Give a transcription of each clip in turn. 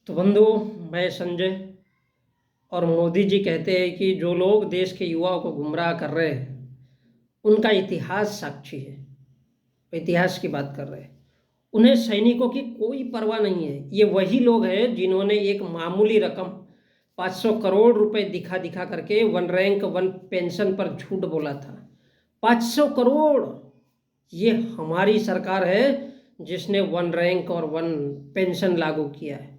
तो बंधु, मैं संजय। और मोदी जी कहते हैं कि जो लोग देश के युवाओं को गुमराह कर रहे हैं उनका इतिहास साक्षी है। वो इतिहास की बात कर रहे हैं। उन्हें सैनिकों की कोई परवाह नहीं है। ये वही लोग हैं जिन्होंने एक मामूली रकम 500 करोड़ रुपए दिखा दिखा करके वन रैंक वन पेंशन पर झूठ बोला था। 500 करोड़! ये हमारी सरकार है जिसने वन रैंक और वन पेंशन लागू किया है।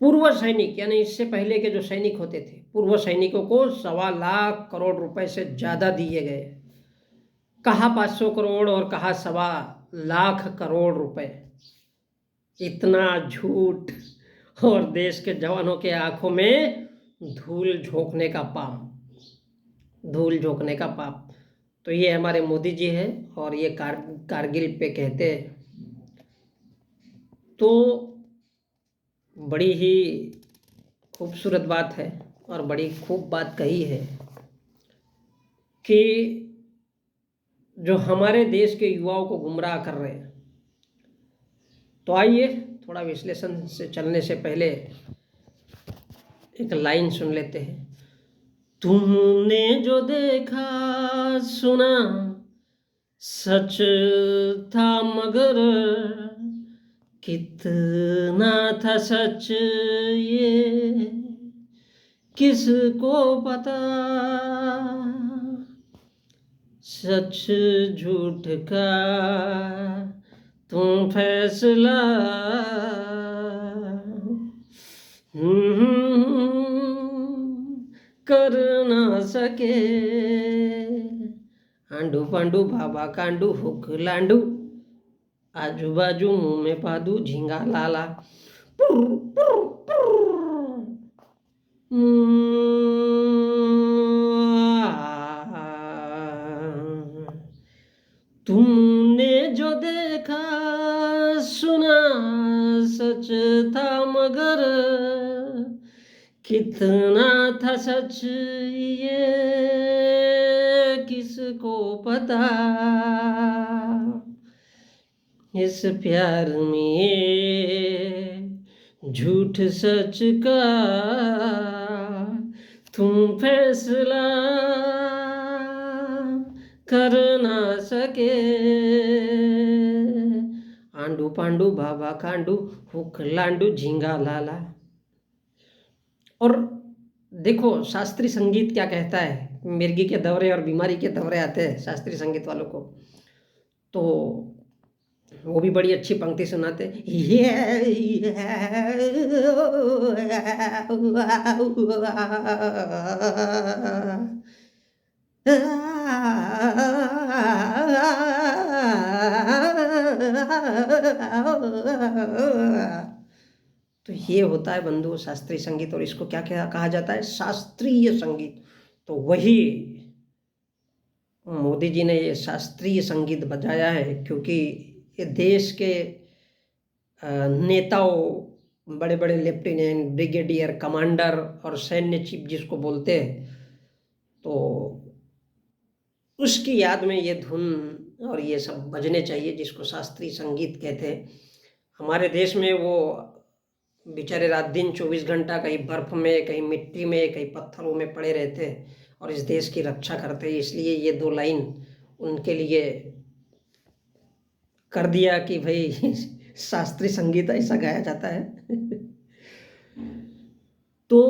पूर्व सैनिक यानी इससे पहले के जो सैनिक होते थे, पूर्व सैनिकों को 1.25 लाख करोड़ रुपए से ज्यादा दिए गए। कहा 500 करोड़ और कहा 1.25 लाख करोड़ रुपए। इतना झूठ! और देश के जवानों के आंखों में धूल झोंकने का पाप, धूल झोंकने का पाप। तो ये हमारे मोदी जी हैं और ये कारगिल पे कहते हैं। तो बड़ी ही खूबसूरत बात है और बड़ी खूब बात कही है कि जो हमारे देश के युवाओं को गुमराह कर रहे हैं। तो आइए थोड़ा विश्लेषण से चलने से पहले एक लाइन सुन लेते हैं। तुमने जो देखा सुना सच था, मगर कितना था सच ये किसको पता। सच झूठ का तुम फैसला कर ना सके। आंडू पांडू बाबा कांडू हुक लांडू, आजू बाजू मुंह में पादू झींगा लाला। तुमने जो देखा सुना सच था, मगर कितना था सच ये किसको पता। इस प्यार में झूठ सच का तुम फैसला कर ना सके। आंडू पांडू बाबा कांडू हुक लांडू झींगा लाला। और देखो शास्त्रीय संगीत क्या कहता है। मिर्गी के दौरे और बीमारी के दौरे आते हैं शास्त्रीय संगीत वालों को, तो वो भी बड़ी अच्छी पंक्ति सुनाते हैं। तो ये होता है बंधु शास्त्रीय संगीत। और इसको क्या क्या कहा जाता है? शास्त्रीय संगीत। तो वही मोदी जी ने ये शास्त्रीय संगीत बजाया है, क्योंकि ये देश के नेताओं, बड़े बड़े लेफ्टिनेंट, ब्रिगेडियर, कमांडर और सैन्य चीफ जिसको बोलते हैं, तो उसकी याद में ये धुन और ये सब बजने चाहिए जिसको शास्त्रीय संगीत कहते हैं। हमारे देश में वो बेचारे रात दिन 24 घंटा कहीं बर्फ में, कहीं मिट्टी में, कहीं पत्थरों में पड़े रहते हैं और इस देश की रक्षा करते हैं। इसलिए ये दो लाइन उनके लिए कर दिया कि भाई शास्त्रीय संगीत ऐसा गाया जाता है। तो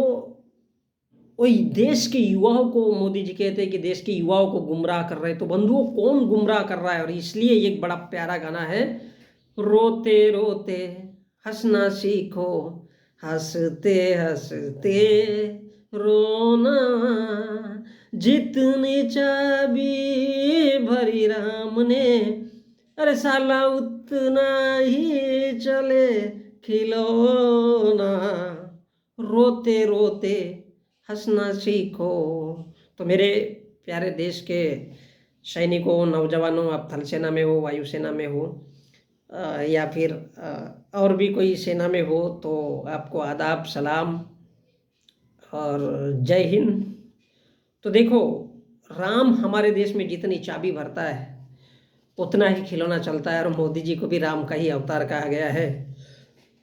वही देश के युवाओं को मोदी जी कहते हैं कि देश के युवाओं को गुमराह कर रहे हैं। तो बंधुओं, कौन गुमराह कर रहा है? और इसलिए एक बड़ा प्यारा गाना है, रोते रोते हंसना सीखो, हंसते हंसते रोना, जितनी चाबी भरी राम ने, अरे साला उतना ही चले खिलौना। रोते रोते हंसना सीखो। तो मेरे प्यारे देश के सैनिकों, नौजवानों, आप थल सेना में हो, वायुसेना में हो, या फिर और भी कोई सेना में हो, तो आपको आदाब, सलाम और जय हिंद। तो देखो, राम हमारे देश में जितनी चाबी भरता है उतना ही खिलौना चलता है, और मोदी जी को भी राम का ही अवतार कहा गया है।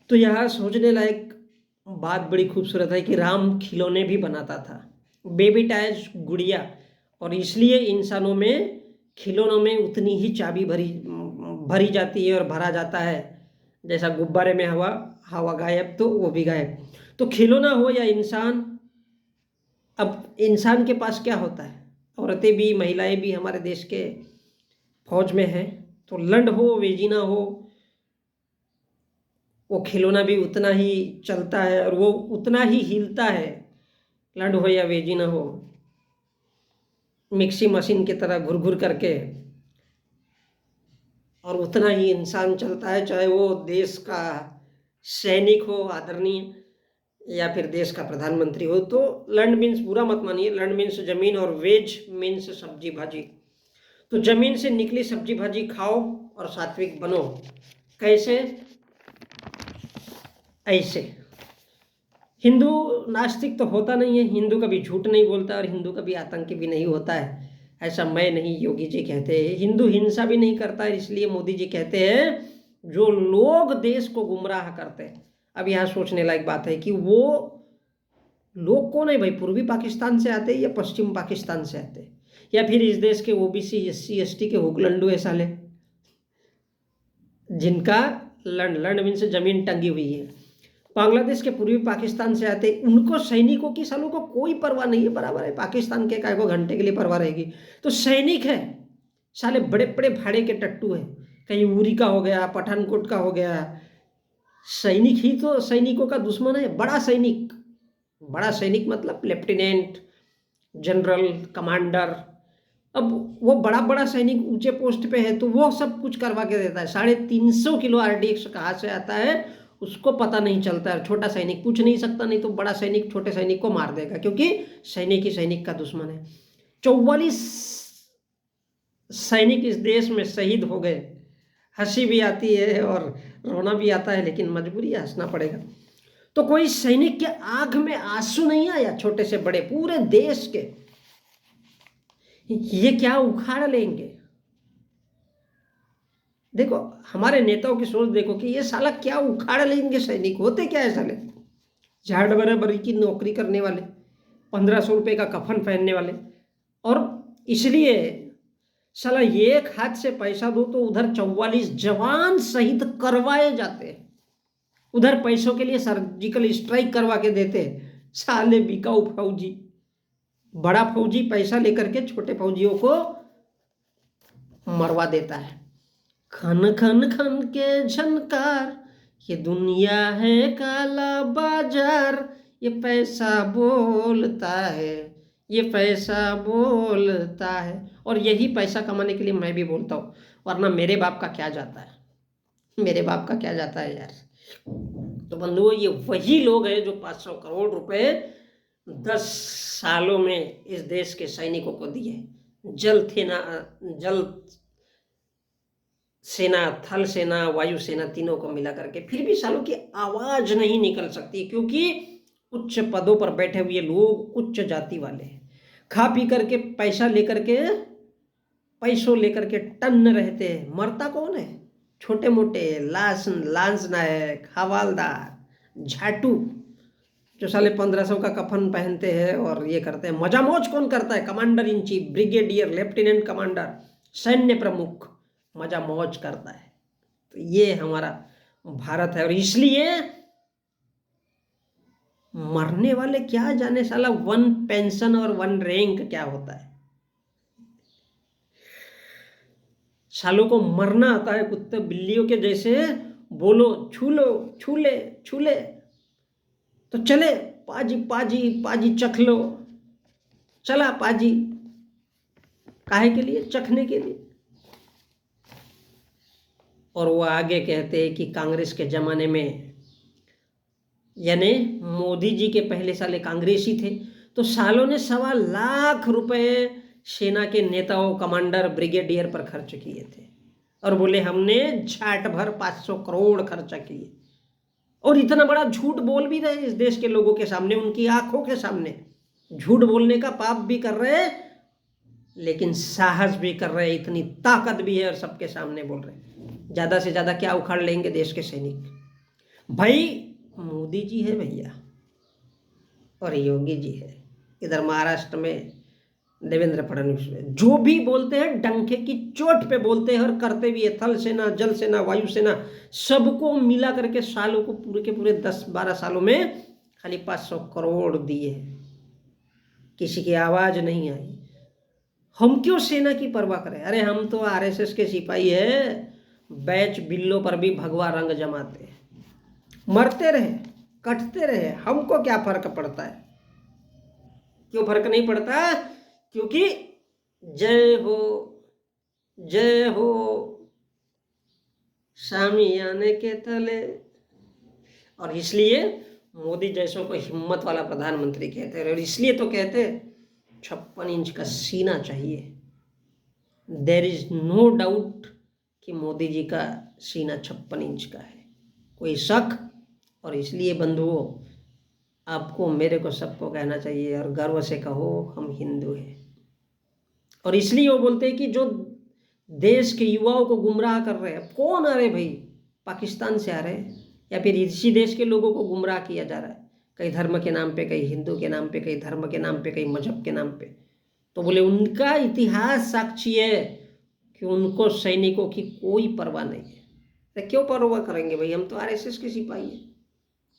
तो यहाँ सोचने लायक बात बड़ी खूबसूरत है कि राम खिलौने भी बनाता था, बेबी टॉयज, गुड़िया, और इसलिए इंसानों में खिलौनों में उतनी ही चाबी भरी जाती है और भरा जाता है। जैसा गुब्बारे में हवा, हवा गायब तो वो भी गायब। तो खिलौना हो या इंसान, अब इंसान के पास क्या होता है, औरतें भी महिलाएं भी हमारे देश के फौज में हैं, तो लंड हो वेजिना हो, वो खिलौना भी उतना ही चलता है और वो उतना ही हिलता है, लंड हो या वेजिना हो, मिक्सी मशीन की तरह घुर घुर करके, और उतना ही इंसान चलता है, चाहे वो देश का सैनिक हो आदरणीय या फिर देश का प्रधानमंत्री हो। तो लैंड मीन्स, बुरा मत मानिए, लैंड मीन्स जमीन और वेज मीन्स सब्जी भाजी। तो जमीन से निकली सब्जी भाजी खाओ और सात्विक बनो। कैसे? ऐसे। हिंदू नास्तिक तो होता नहीं है, हिंदू कभी झूठ नहीं बोलता और हिंदू कभी आतंकी भी नहीं होता है, ऐसा मैं नहीं, योगी जी कहते हैं। हिंदू हिंसा भी नहीं करता है, इसलिए मोदी जी कहते हैं जो लोग देश को गुमराह करते हैं। अब यहाँ सोचने लायक बात है कि वो लोग कौन है भाई, पूर्वी पाकिस्तान से आते हैं या पश्चिम पाकिस्तान से आते हैं, या फिर इस देश के ओबीसी SC ST के हुकलंडू है साले, जिनका लंड, लंड मीन से जमीन टंगी हुई है, बांग्लादेश के पूर्वी पाकिस्तान से आते, उनको सैनिकों की सालों को कोई परवाह नहीं है, बराबर है, पाकिस्तान के काय को घंटे के लिए परवाह रहेगी। तो सैनिक है साले, बड़े बड़े भाड़े के टट्टू है, कहीं उरी का हो गया, पठानकोट का हो गया, सैनिक ही तो सैनिकों का दुश्मन है। बड़ा सैनिक, बड़ा सैनिक मतलब लेफ्टिनेंट जनरल, कमांडर। अब वो बड़ा बड़ा सैनिक ऊंचे पोस्ट पे है तो वो सब कुछ करवा के देता है। 350 किलो RDX कहाँ से आता है उसको पता नहीं चलता है। छोटा सैनिक पूछ नहीं सकता, नहीं तो बड़ा सैनिक छोटे सैनिक को मार देगा, क्योंकि सैनिक ही सैनिक का दुश्मन है। 44 सैनिक इस देश में शहीद हो गए। हंसी भी आती है और रोना भी आता है, लेकिन मजबूरी है, हंसना पड़ेगा। तो कोई सैनिक के आंख में आंसू नहीं आया, छोटे से बड़े पूरे देश के, ये क्या उखाड़ लेंगे। देखो हमारे नेताओं की सोच देखो कि ये साला क्या उखाड़ लेंगे। सैनिक होते क्या है साले, झाड़ बराबरी की नौकरी करने वाले, 1500 रुपये का कफन पहनने वाले, और इसलिए साला एक हाथ से पैसा दो तो उधर 44 जवान शहीद करवाए जाते हैं, उधर पैसों के लिए सर्जिकल स्ट्राइक करवा के देते हैं। साले बिकाऊ फौजी, बड़ा फौजी पैसा लेकर के छोटे फौजियों को मरवा देता है। खन खन खन के झनकार, ये दुनिया है काला बाजार, ये पैसा बोलता है, ये पैसा बोलता है। और यही पैसा कमाने के लिए मैं भी बोलता हूँ, वरना मेरे बाप का क्या जाता है, मेरे बाप का क्या जाता है यार। तो बंधुओं, ये वही लोग हैं जो 500 करोड़ रुपए 10 सालों में इस देश के सैनिकों को दिए। जल सेना, थल सेना, वायु सेना, तीनों को मिला करके, फिर भी सालों की आवाज नहीं निकल सकती, क्योंकि उच्च पदों पर बैठे हुए लोग उच्च जाति वाले हैं। खा पी करके पैसा लेकर के, पैसों लेकर के टन्न रहते हैं। मरता कौन है? छोटे मोटे लांस नायक, हवालदार, झाटू, जो साले 1500 का कफन पहनते हैं और ये करते हैं। मजा मौज कौन करता है? Commander in chief, brigadier, lieutenant commander, सैन्य प्रमुख मजा मौज करता है। तो ये हमारा भारत है, और इसलिए मरने वाले क्या जाने साला 1 पेंशन और 1 रैंक क्या होता है। सालों को मरना आता है कुत्ते बिल्लियों के जैसे, बोलो छू लो, छू ले, छू ले तो चले, पाजी पाजी पाजी चख लो, चला पाजी, काहे के लिए? चखने के लिए। और वो आगे कहते हैं कि कांग्रेस के जमाने में, यानी मोदी जी के पहले साले कांग्रेसी थे, तो सालों ने 1.25 लाख रुपए सेना के नेताओं, कमांडर, ब्रिगेडियर पर खर्च किए थे, और बोले हमने झाट भर 500 करोड़ खर्चा किए। और इतना बड़ा झूठ बोल भी रहे इस देश के लोगों के सामने, उनकी आंखों के सामने झूठ बोलने का पाप भी कर रहे, लेकिन साहस भी कर रहे, इतनी ताकत भी है और सबके सामने बोल रहे। ज्यादा से ज्यादा क्या उखाड़ लेंगे देश के सैनिक? भाई मोदी जी है भैया और योगी जी है, इधर महाराष्ट्र में देवेंद्र फडणवीस है। जो भी बोलते हैं डंके की चोट पे बोलते हैं और करते भी है। थल सेना, जल सेना, वायु सेना, सबको मिला करके सालों को पूरे के पूरे 10-12 सालों में खाली 500 करोड़ दिए, किसी की आवाज नहीं आई। हम क्यों सेना की परवाह करें? अरे हम तो आरएसएस के सिपाही है, बैच बिल्लों पर भी भगवा रंग जमाते हैं। मरते रहे, कटते रहे, हमको क्या फर्क पड़ता है? क्यों फर्क नहीं पड़ता? क्योंकि जय हो, जय हो सामियाने के तले। और इसलिए मोदी जैसों को हिम्मत वाला प्रधानमंत्री कहते हैं। और इसलिए तो कहते 56 इंच का सीना चाहिए। देर इज नो डाउट कि मोदी जी का सीना 56 इंच का है, कोई शक। और इसलिए बंधुओं, आपको, मेरे को, सबको कहना चाहिए और गर्व से कहो हम हिंदू हैं। और इसलिए वो बोलते हैं कि जो देश के युवाओं को गुमराह कर रहे हैं, कौन आ रहे भाई? पाकिस्तान से आ रहे हैं या फिर इसी देश के लोगों को गुमराह किया जा रहा है, कई धर्म के नाम पे, कई हिंदू के नाम पे, कई धर्म के नाम पे, कई मजहब के नाम पे। तो बोले उनका इतिहास साक्षी है कि उनको सैनिकों की कोई परवाह नहीं है। तो क्यों परवाह करेंगे भाई? हम तो आरएसएस के सिपाही हैं।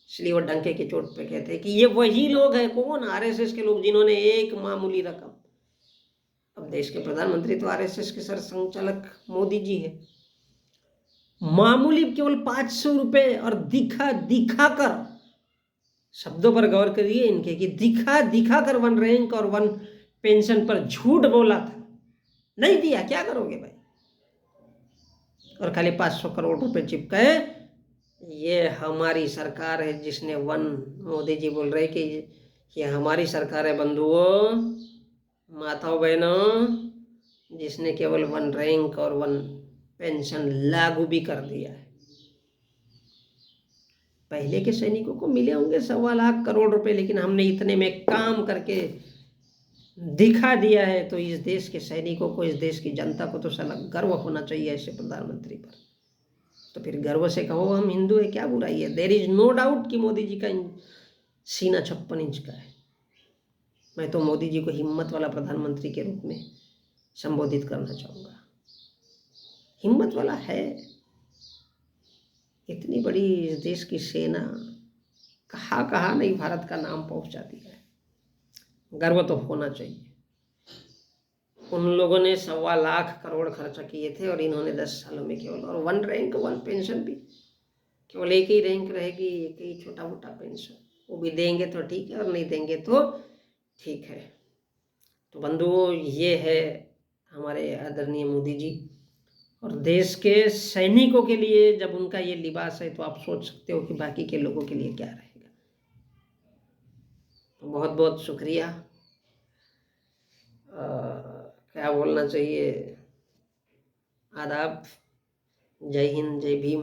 इसलिए वो डंके की चोट पे कहते हैं कि ये वही लोग हैं। कौन? आरएसएस के लोग, जिन्होंने एक मामूली रकम, अब देश के प्रधानमंत्री तो आरएसएस के सरसंघचालक मोदी जी है, मामूली केवल 500 रुपए और दिखा दिखा कर, शब्दों पर गौर करिए इनके, कि दिखा दिखा कर वन रैंक और वन पेंशन पर झूठ बोला था, नहीं दिया। क्या करोगे भाई? और खाली 500 करोड़ रुपए चिपकाए। ये हमारी सरकार है जिसने वन, मोदी जी बोल रहे कि ये हमारी सरकार है बंधुओं, माताओं बहनों, जिसने केवल वन रैंक और वन पेंशन लागू भी कर दिया है। पहले के सैनिकों को मिले होंगे 1.25 लाख करोड़ रुपए, लेकिन हमने इतने में काम करके दिखा दिया है। तो इस देश के सैनिकों को, इस देश की जनता को तो साला गर्व होना चाहिए ऐसे प्रधानमंत्री पर। तो फिर गर्व से कहो हम हिंदू है, क्या बुराई है? देर इज नो डाउट कि मोदी जी का सीना 56 इंच का है। मैं तो मोदी जी को हिम्मत वाला प्रधानमंत्री के रूप में संबोधित करना चाहूँगा। हिम्मत वाला है। इतनी बड़ी इस देश की सेना कहाँ कहाँ नहीं भारत का नाम पहुँचा दिया है। गर्व तो होना चाहिए। उन लोगों ने 1.25 लाख करोड़ खर्चा किए थे और इन्होंने 10 सालों में केवल, और वन रैंक वन पेंशन भी केवल एक ही रैंक रहेगी, एक ही छोटा मोटा पेंशन, वो भी देंगे तो ठीक है और नहीं देंगे तो ठीक है। तो बंधुओं, ये है हमारे आदरणीय मोदी जी। और देश के सैनिकों के लिए जब उनका ये लिबास है, तो आप सोच सकते हो कि बाकी के लोगों के लिए क्या रहेगा। तो बहुत बहुत शुक्रिया। क्या बोलना चाहिए, आदाब, जय हिंद, जय भीम।